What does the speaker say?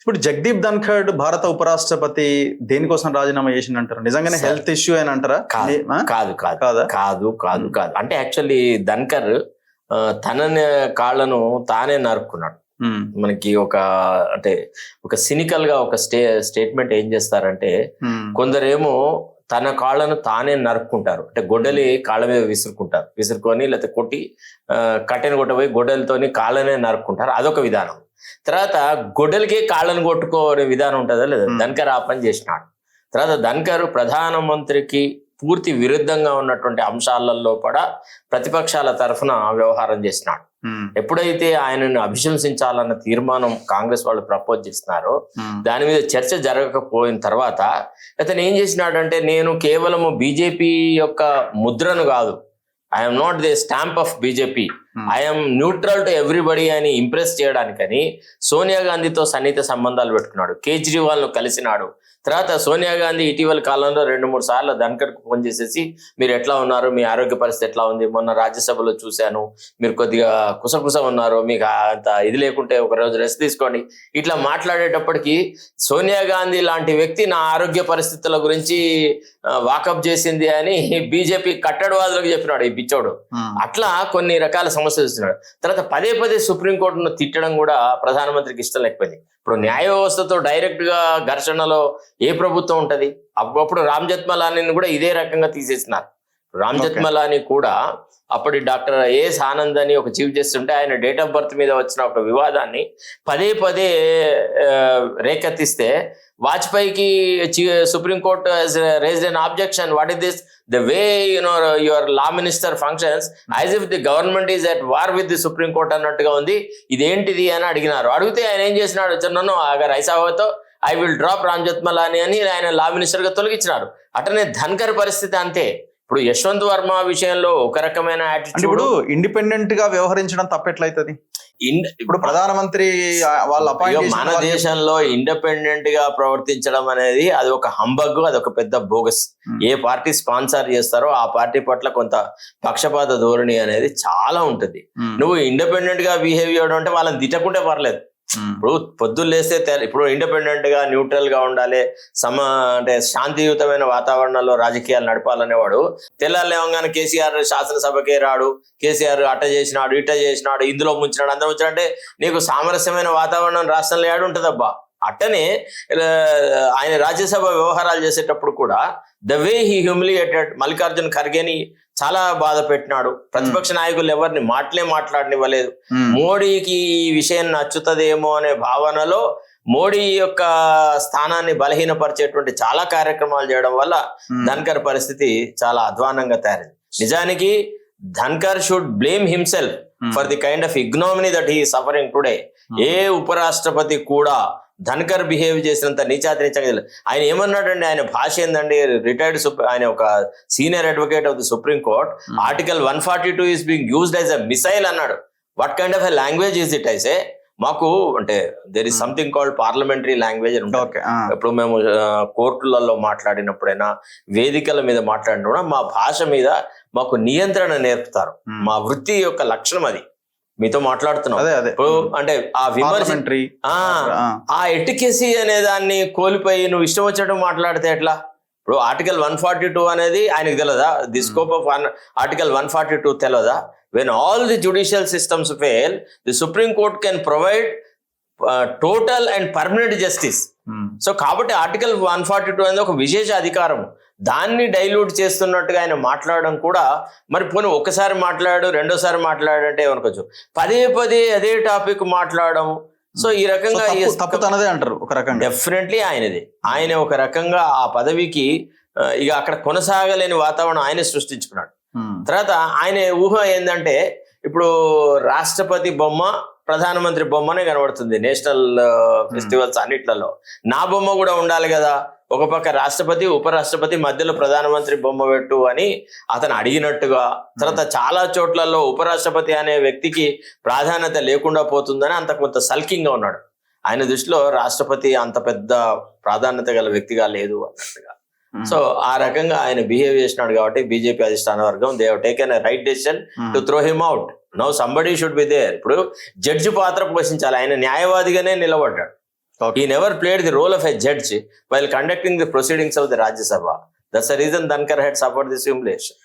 ఇప్పుడు జగదీప్ ధన్ఖడ్ భారత ఉపరాష్ట్రపతి దేనికోసం రాజీనామా చేసిందంటారు? నిజంగానే హెల్త్ ఇష్యూ అని అంటారా? కాదు అంటే యాక్చువల్లీ ధన్కర్ తన కాళ్ళను తానే నరుక్కున్నాడు. మనకి ఒక సినికల్ గా ఒక స్టేట్మెంట్ ఏం చేస్తారంటే, కొందరేమో తన కాళ్ళను తానే నరుక్కుంటారు, అంటే గొడ్డలి కాళ్ళ మీద విసురుకొని లేకపోతే కొట్టి కట్టెను కొట్టబోయి గొడ్డలితోని కాళ్ళనే నరుక్కుంటారు. అదొక విధానం. తర్వాత గొడ్డలికి కాళ్ళను కొట్టుకోనే విధానం ఉంటుందా లేదా? ధన్కర్ ఆ పని చేసినాడు. తర్వాత ధన్కర్ ప్రధానమంత్రికి పూర్తి విరుద్ధంగా ఉన్నటువంటి అంశాలలో కూడా ప్రతిపక్షాల తరఫున వ్యవహారం చేసినాడు. ఎప్పుడైతే ఆయనను అభిశంసించాలన్న తీర్మానం కాంగ్రెస్ వాళ్ళు ప్రపోజ్ చేస్తున్నారో దాని మీద చర్చ జరగకపోయిన తర్వాత అతను ఏం చేసినాడంటే, నేను కేవలము బీజేపీ యొక్క ముద్రను కాదు, I'm not the stamp of BJP, I'm neutral to everybody అని ఇంప్రెస్ చేయడానికని సోనియా గాంధీతో సన్నిహిత సంబంధాలు పెట్టుకున్నాడు, కేజ్రీవాల్ ను కలిసినాడు. తర్వాత సోనియా గాంధీ ఇటీవల కాలంలో 2-3 సార్లు ధన్కర్కు ఫోన్ చేసేసి, మీరు ఎట్లా ఉన్నారు, మీ ఆరోగ్య పరిస్థితి ఎట్లా ఉంది, మొన్న రాజ్యసభలో చూశాను మీరు కొద్దిగా కుసకుస ఉన్నారు, మీకు అంత ఇది లేకుంటే ఒక రోజు రెస్ట్ తీసుకోండి, ఇట్లా మాట్లాడేటప్పటికి సోనియా గాంధీ లాంటి వ్యక్తి నా ఆరోగ్య పరిస్థితుల గురించి వాకప్ చేసింది అని బీజేపీ కట్టడివాదులకు చెప్పినాడు ఈ పిచ్చోడు. అట్లా కొన్ని రకాల సమస్యలు ఇస్తున్నాడు. తర్వాత పదే సుప్రీంకోర్టును తిట్టడం కూడా ప్రధానమంత్రికి ఇష్టం లేకపోయింది. ఇప్పుడు న్యాయ వ్యవస్థతో డైరెక్ట్ గా ఘర్షణలో ఏ ప్రభుత్వం ఉంటది? అప్పుడు రామ్ జెత్మలానీని కూడా ఇదే రకంగా తీసేసినారు. రామ్ జెత్మలానీ కూడా అప్పటి డాక్టర్ ఏఎస్ ఆనంద్ అని ఒక చీఫ్ జస్టిస్ ఉంటే ఆయన డేట్ ఆఫ్ బర్త్ మీద వచ్చిన ఒక వివాదాన్ని పదే రేకెత్తిస్తే వాజ్పేయికి supreme court raised an objection. What is this? The way your law minister functions as if the government is at war with the Supreme Court అన్నట్టుగా ఉంది, ఇదేంటిది అని అడిగినారు. అడిగితే ఆయన ఏం చేసినాడు, నన్ను అగర్ ఐసావతో I will drop Ram Jethmalani అని ఆయన లా మినిస్టర్ గా తొలగించినారు. అటనే ధన్కర్ పరిస్థితి అంతే. ఇప్పుడు యశ్వంత్ వర్మ విషయంలో ఒక రకమైన యాటిట్యూడ్. ఇప్పుడు ఇండిపెండెంట్ గా వ్యవహరించడం తప్పెట్లయితది? ఇప్పుడు ప్రధానమంత్రి వాళ్ళ మన దేశంలో ఇండిపెండెంట్ గా ప్రవర్తించడం అనేది అది ఒక హంబగ్, అది ఒక పెద్ద బోగస్. ఏ పార్టీ స్పాన్సర్ చేస్తారో ఆ పార్టీ పట్ల కొంత పక్షపాత ధోరణి అనేది చాలా ఉంటుంది. నువ్వు ఇండిపెండెంట్ గా బిహేవ్ చేయడం అంటే వాళ్ళని తిట్టకుంటే పర్లేదు. ఇప్పుడు పొద్దున్న లేస్తే ఇప్పుడు ఇండిపెండెంట్ గా న్యూట్రల్ గా ఉండాలి, అంటే శాంతియుతమైన వాతావరణంలో రాజకీయాలు నడపాలనేవాడు తెల్లారు లేవగానే కేసీఆర్ శాసనసభకే రాడు, కేసీఆర్ అట్ట చేసినాడు ఇట్ట చేసినాడు ఇందులో ముంచినాడు అందరూ ముంచినాడు అంటే నీకు సామరస్యమైన వాతావరణం రాష్ట్రంలో ఏడు ఉంటుందబ్బా. అట్టనే ఆయన రాజ్యసభ వ్యవహారాలు చేసేటప్పుడు కూడా the way he humiliated Mallikarjun ఖర్గేని చాలా బాధ పెట్టినాడు. ప్రతిపక్ష నాయకులు ఎవరిని మాట్లాడనివ్వలేదు. మోడీకి ఈ విషయం నచ్చుతుందేమో అనే భావనలో మోడీ యొక్క స్థానాన్ని బలహీనపరిచేటువంటి చాలా కార్యక్రమాలు చేయడం వల్ల ధన్కర్ పరిస్థితి చాలా అధ్వానంగా తయారైంది. నిజానికి Dhankhar should blame himself for the kind of ignominy that he suffering today. ఏ ఉపరాష్ట్రపతి కూడా ధన్కర్ బిహేవ్ చేసినంత నీచాతిరీచంగా ఆయన ఏమన్నాడండి, ఆయన భాష ఏందండి, రిటైర్డ్ ఆయన ఒక senior advocate of the supreme court, article 142 is being used as a missile అన్నాడు. What kind of a language is it? అయితే మాకు అంటే there is something called parliamentary language అని ఉంటుంది. ఇప్పుడు మేము కోర్టులలో మాట్లాడినప్పుడైనా వేదికల మీద మాట్లాడినప్పుడు మా భాష మీద మాకు నియంత్రణ నేర్పుతారు. మా వృత్తి యొక్క లక్షణం అది. మీతో మాట్లాడుతున్నాం అంటే ఆ విమర్శ, ఆ ఎటికెసీ అనే దాన్ని కోల్పోయి నువ్వు ఇష్టం వచ్చినట్టు మాట్లాడితే ఎట్లా? ఇప్పుడు ఆర్టికల్ 142 అనేది ఆయనకు తెలియదా? ది స్కోప్ ఆఫ్ ఆర్టికల్ 142 తెలియదా? When all the judicial systems fail, the Supreme Court can provide total and permanent justice. So కాబట్టి ఆర్టికల్ 142 అనేది ఒక విశేష అధికారం. దాన్ని డైల్యూట్ చేస్తున్నట్టుగా ఆయన మాట్లాడడం కూడా, మరి పోనీ ఒకసారి మాట్లాడు రెండోసారి మాట్లాడంటే ఏమనుకోవచ్చు, పదే అదే టాపిక్ మాట్లాడడం. సో ఈ రకంగా తప్పుతనదే అంటారు ఒక రకంగా. డెఫినెట్లీ ఆయనది. ఆయన ఒక రకంగా ఆ పదవికి ఇక అక్కడ కొనసాగలేని వాతావరణం ఆయనే సృష్టించుకున్నాడు. తర్వాత ఆయన ఊహ ఏంటంటే, ఇప్పుడు రాష్ట్రపతి బొమ్మ ప్రధానమంత్రి బొమ్మనే కనబడుతుంది నేషనల్ ఫెస్టివల్స్ అన్నిట్లలో. నా బొమ్మ కూడా ఉండాలి కదా, ఒక పక్క రాష్ట్రపతి ఉపరాష్ట్రపతి మధ్యలో ప్రధానమంత్రి బొమ్మ పెట్టు అని అతను అడిగినట్టుగా. తర్వాత చాలా చోట్లలో ఉపరాష్ట్రపతి అనే వ్యక్తికి ప్రాధాన్యత లేకుండా పోతుందని అంత కొంత సల్కింగ్ గా ఉన్నాడు. ఆయన దృష్టిలో రాష్ట్రపతి అంత పెద్ద ప్రాధాన్యత గల వ్యక్తిగా లేదు అన్నట్టుగా. సో ఆ రకంగా ఆయన బిహేవ్ చేసినాడు కాబట్టి బీజేపీ అధిష్టాన వర్గం they have taken a right decision to throw him out. Now somebody should be there. ఇప్పుడు జడ్జి పాత్ర పోషించాలి. ఆయన న్యాయవాదిగానే నిలబడ్డాడు. Okay. He never played the role of a judge while conducting the proceedings of the Rajya Sabha. That's the reason Dhankar had suffered this humiliation.